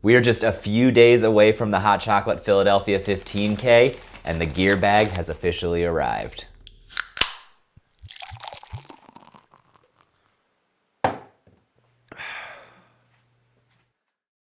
We are just a few days away from the Hot Chocolate Philadelphia 15K, and the gear bag has officially arrived.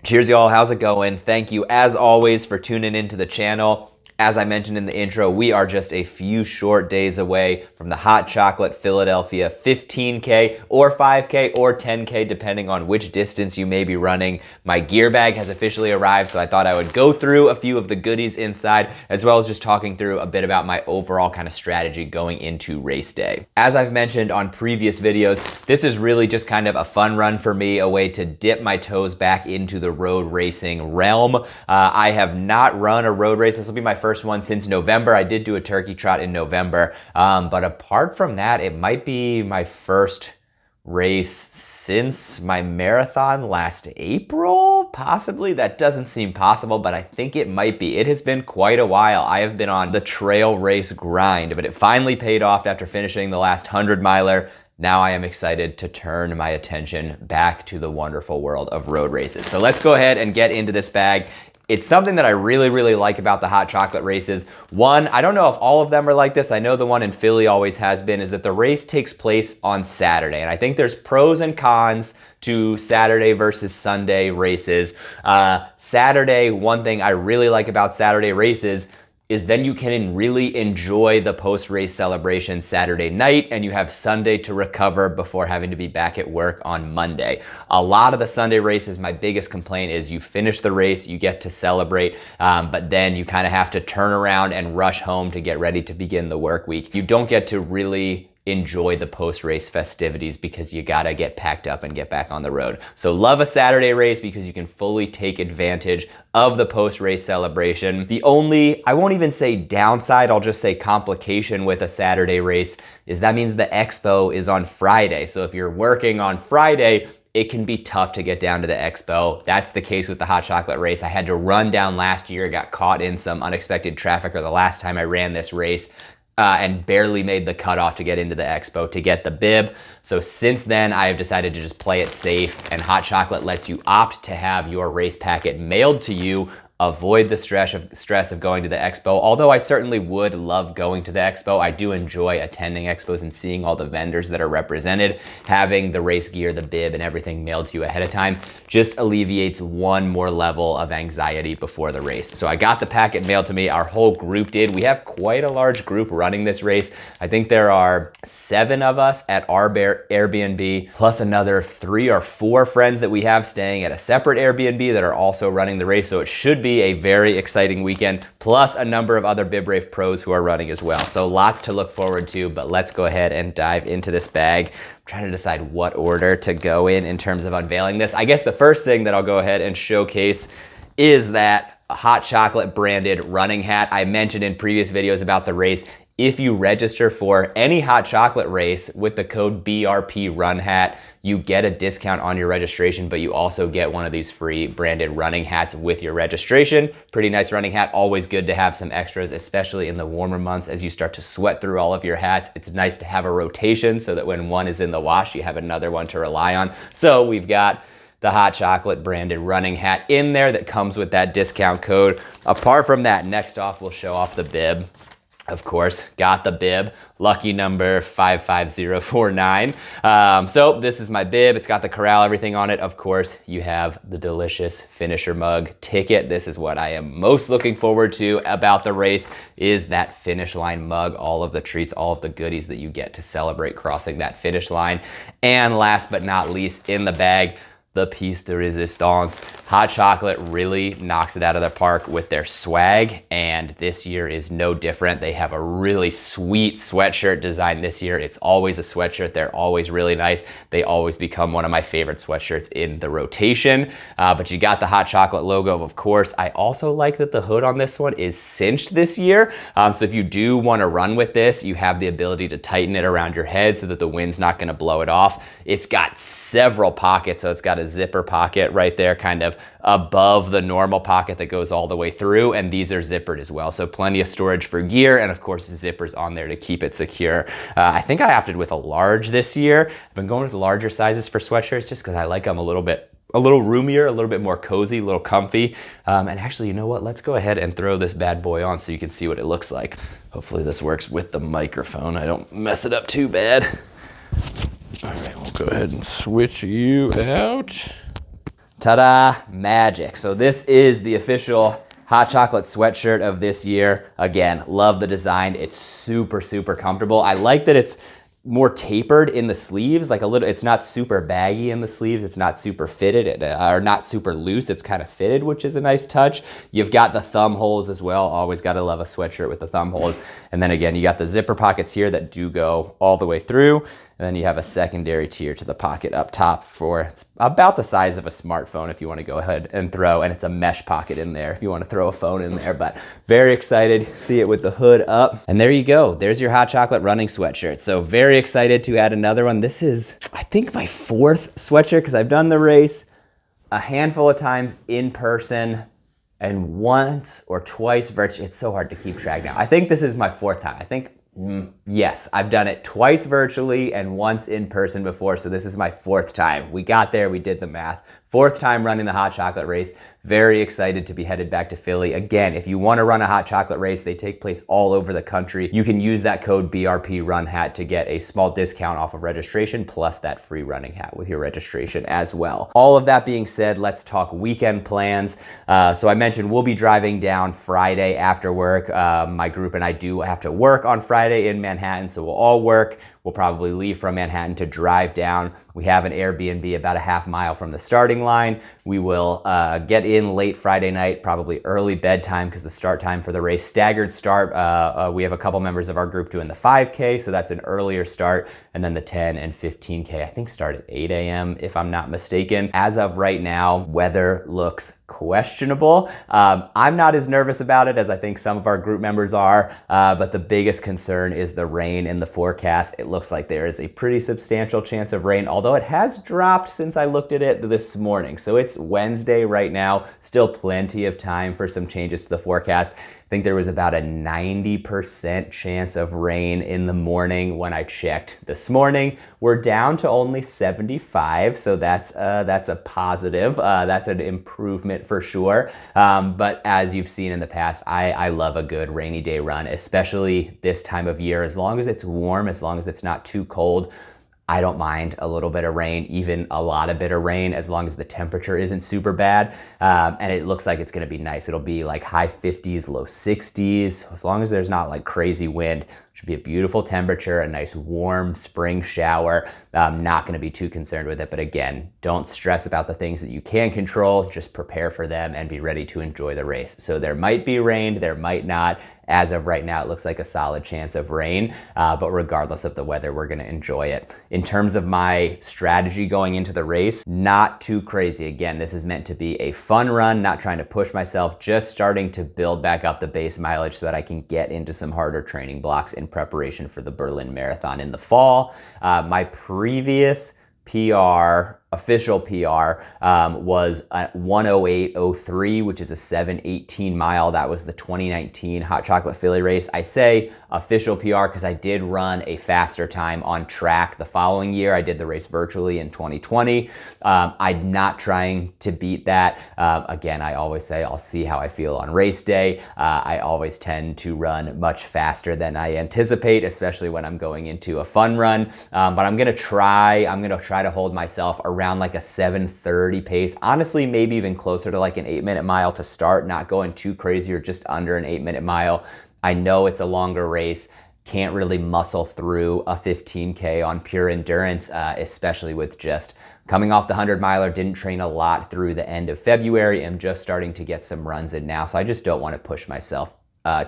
Cheers, y'all. How's it going? Thank you, as always, for tuning into the channel. As I mentioned in the intro, we are just a few short days away from the Hot Chocolate Philadelphia 15K or 5K or 10K, depending on which distance you may be running. My gear bag has officially arrived, so I thought I would go through a few of the goodies inside, as well as just talking through a bit about my overall kind of strategy going into race day. As I've mentioned on previous videos, this is really just kind of a fun run for me, a way to dip my toes back into the road racing realm. I have not run a road race. This will be my first one since November. I did do a turkey trot in November, but apart from that, it might be my first race since my marathon last April, possibly. That doesn't seem possible, but I think it might be. It has been quite a while. I have been on the trail race grind, but it finally paid off after finishing the last 100-miler. Now I am excited to turn my attention back to the wonderful world of road races. So let's go ahead and get into this bag. It's something that I really like about the Hot Chocolate races. One, I don't know if all of them are like this. I know the one in Philly always has been, is that the race takes place on Saturday. And I think there's pros and cons to Saturday versus Sunday races. Saturday, one thing I really like about Saturday races is then you can really enjoy the post-race celebration Saturday night, and you have Sunday to recover before having to be back at work on Monday. A lot of the Sunday races, my biggest complaint is you finish the race, you get to celebrate, but then you kind of have to turn around and rush home to get ready to begin the work week. You don't get to really enjoy the post-race festivities because you gotta get packed up and get back on the road. So love a Saturday race because you can fully take advantage of the post-race celebration. The only, I won't even say downside, I'll just say complication with a Saturday race is that means the expo is on Friday. So if you're working on Friday, it can be tough to get down to the expo. That's the case with the Hot Chocolate race. I had to run down last year, got caught in some unexpected traffic, or the last time I ran this race, and barely made the cutoff to get into the expo to get the bib. So since then, I have decided to just play it safe, and Hot Chocolate lets you opt to have your race packet mailed to you. Avoid the stress of going to the expo. Although I certainly would love going to the expo, I do enjoy attending expos and seeing all the vendors that are represented. Having the race gear, the bib, and everything mailed to you ahead of time just alleviates one more level of anxiety before the race. So I got the packet mailed to me. Our whole group did. We have quite a large group running this race. I think there are 7 of us at our Airbnb, plus another 3 or 4 friends that we have staying at a separate Airbnb that are also running the race. So it should be a very exciting weekend, plus a number of other BibRafe pros who are running as well. So lots to look forward to, but let's go ahead and dive into this bag. I'm trying to decide what order to go in terms of unveiling this. I guess the first thing that I'll go ahead and showcase is that Hot Chocolate branded running hat. I mentioned in previous videos about the race. If you register for any Hot Chocolate race with the code BRP Run Hat, you get a discount on your registration, but you also get one of these free branded running hats with your registration. Pretty nice running hat. Always good to have some extras, especially in the warmer months as you start to sweat through all of your hats. It's nice to have a rotation so that when one is in the wash, you have another one to rely on. So we've got the Hot Chocolate branded running hat in there that comes with that discount code. Apart from that, next off, we'll show off the bib. Of course, got the bib, lucky number 55049. So this is my bib. It's got the corral, everything on it. Of course, you have the delicious finisher mug ticket. This is what I am most looking forward to about the race, is that finish line mug, all of the treats, all of the goodies that you get to celebrate crossing that finish line. And last but not least, in the bag, the piece de resistance. Hot Chocolate really knocks it out of the park with their swag, and this year is no different. They have a really sweet sweatshirt design this year. It's always a sweatshirt. They're always really nice. They always become one of my favorite sweatshirts in the rotation. But you got the Hot Chocolate logo, of course. I also like that the hood on this one is cinched this year. So if you do want to run with this, you have the ability to tighten it around your head so that the wind's not going to blow it off. It's got several pockets, so it's got a zipper pocket right there, kind of above the normal pocket that goes all the way through, and these are zippered as well. So plenty of storage for gear, and of course zippers on there to keep it secure. I think I opted with a large this year. I've been going with larger sizes for sweatshirts just because I like them a little bit a little roomier, a little bit more cozy, a little comfy. And actually, you know what? Let's go ahead and throw this bad boy on so you can see what it looks like. Hopefully this works with the microphone. I don't mess it up too bad. All right, we'll go ahead and switch you out. Ta-da, magic. So this is the official Hot Chocolate sweatshirt of this year. Again, love the design. It's super, super comfortable. I like that it's more tapered in the sleeves, like a little, it's not super baggy in the sleeves. It's not super fitted or not super loose. It's kind of fitted, which is a nice touch. You've got the thumb holes as well. Always got to love a sweatshirt with the thumb holes. And then again, you got the zipper pockets here that do go all the way through. And then you have a secondary tier to the pocket up top for, it's about the size of a smartphone if you want to go ahead and throw, and it's a mesh pocket in there if you want to throw a phone in there, but very excited. See it with the hood up. And there you go. There's your Hot Chocolate running sweatshirt. So very excited to add another one. This is, I think, my 4th sweatshirt because I've done the race a handful of times in person and once or twice virtually. It's so hard to keep track now. I think this is my 4th time. I think yes, I've done it twice virtually and once in person before, so this is my 4th time. We got there, we did the math. 4th time running the Hot Chocolate race. Very excited to be headed back to Philly. Again, if you want to run a Hot Chocolate race, they take place all over the country. You can use that code BRP Run Hat to get a small discount off of registration, plus that free running hat with your registration as well. All of that being said, let's talk weekend plans. So I mentioned we'll be driving down Friday after work. My group and I do have to work on Friday in Manhattan, so we'll all work. We'll probably leave from Manhattan to drive down. We have an Airbnb about a half mile from the starting line. We will get in late Friday night, probably early bedtime because the start time for the race, staggered start. We have a couple members of our group doing the 5K, so that's an earlier start. And then the 10 and 15K, I think, start at 8 a.m. if I'm not mistaken. As of right now, weather looks questionable. I'm not as nervous about it as I think some of our group members are, but the biggest concern is the rain in the forecast. It looks like there is a pretty substantial chance of rain, although it has dropped since I looked at it this morning. So it's Wednesday right now, still plenty of time for some changes to the forecast. I think there was about a 90% chance of rain in the morning when I checked this morning. We're down to only 75, so that's a positive. That's an improvement for sure. But as you've seen in the past, I love a good rainy day run, especially this time of year. As long as it's warm, as long as it's not too cold, I don't mind a little bit of rain, even a lot of bit of rain, as long as the temperature isn't super bad. And it looks like it's gonna be nice. It'll be like high 50s, low 60s, as long as there's not like crazy wind. Should be a beautiful temperature, a nice warm spring shower. I'm not gonna be too concerned with it, but again, don't stress about the things that you can control, just prepare for them and be ready to enjoy the race. So there might be rain, there might not. As of right now, it looks like a solid chance of rain, but regardless of the weather, we're gonna enjoy it. In terms of my strategy going into the race, not too crazy. Again, this is meant to be a fun run, not trying to push myself, just starting to build back up the base mileage so that I can get into some harder training blocks in preparation for the Berlin Marathon in the fall. My previous PR, official PR, was at 1:08:03, which is a 7:18 mile. That was the 2019 Hot Chocolate Philly race. I say official PR because I did run a faster time on track the following year. I did the race virtually in 2020. I'm not trying to beat that. Again, I always say I'll see how I feel on race day. I always tend to run much faster than I anticipate, especially when I'm going into a fun run. But I'm gonna try to hold myself around like a 7:30 pace. Honestly, maybe even closer to like an 8-minute mile to start, not going too crazy or just under an 8-minute mile. I know it's a longer race. Can't really muscle through a 15K on pure endurance, especially with just coming off the 100-miler. Didn't train a lot through the end of February. I'm just starting to get some runs in now. So I just don't want to push myself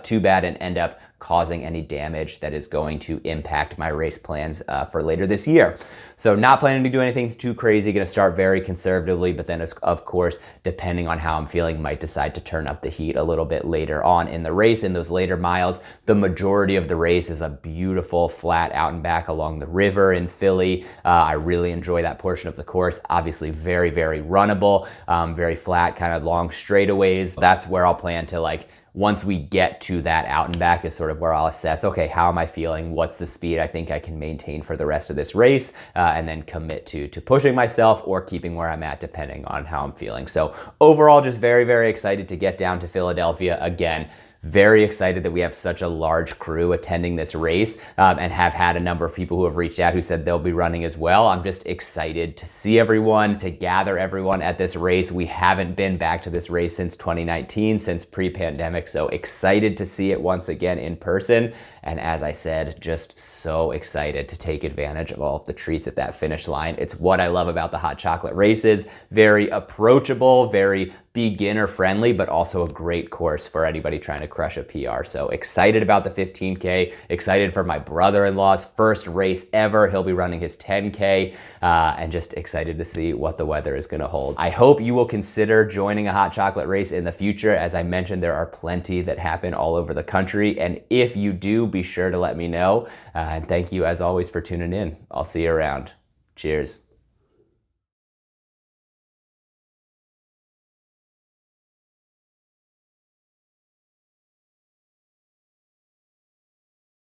too bad and end up causing any damage that is going to impact my race plans for later this year. So not planning to do anything too crazy, gonna start very conservatively, but then of course, depending on how I'm feeling, might decide to turn up the heat a little bit later on in the race. In those later miles, the majority of the race is a beautiful flat out and back along the river in Philly. I really enjoy that portion of the course. Obviously very, very runnable, very flat, kind of long straightaways. That's where I'll plan to like once we get to that out and back is sort of where I'll assess, okay, how am I feeling? What's the speed I think I can maintain for the rest of this race? And then commit to pushing myself or keeping where I'm at depending on how I'm feeling. So overall, just very, very excited to get down to Philadelphia again. Very excited that we have such a large crew attending this race, and have had a number of people who have reached out who said they'll be running as well. I'm just excited to see everyone, to gather everyone at this race. We haven't been back to this race since 2019, since pre-pandemic, so excited to see it once again in person. And as I said, just so excited to take advantage of all of the treats at that finish line. It's what I love about the hot chocolate races. Very approachable, very beginner friendly, but also a great course for anybody trying to crush a PR. So excited about the 15K, excited for my brother-in-law's first race ever. He'll be running his 10K, and just excited to see what the weather is gonna hold. I hope you will consider joining a hot chocolate race in the future. As I mentioned, there are plenty that happen all over the country. And if you do, be sure to let me know. And thank you as always for tuning in. I'll see you around. Cheers.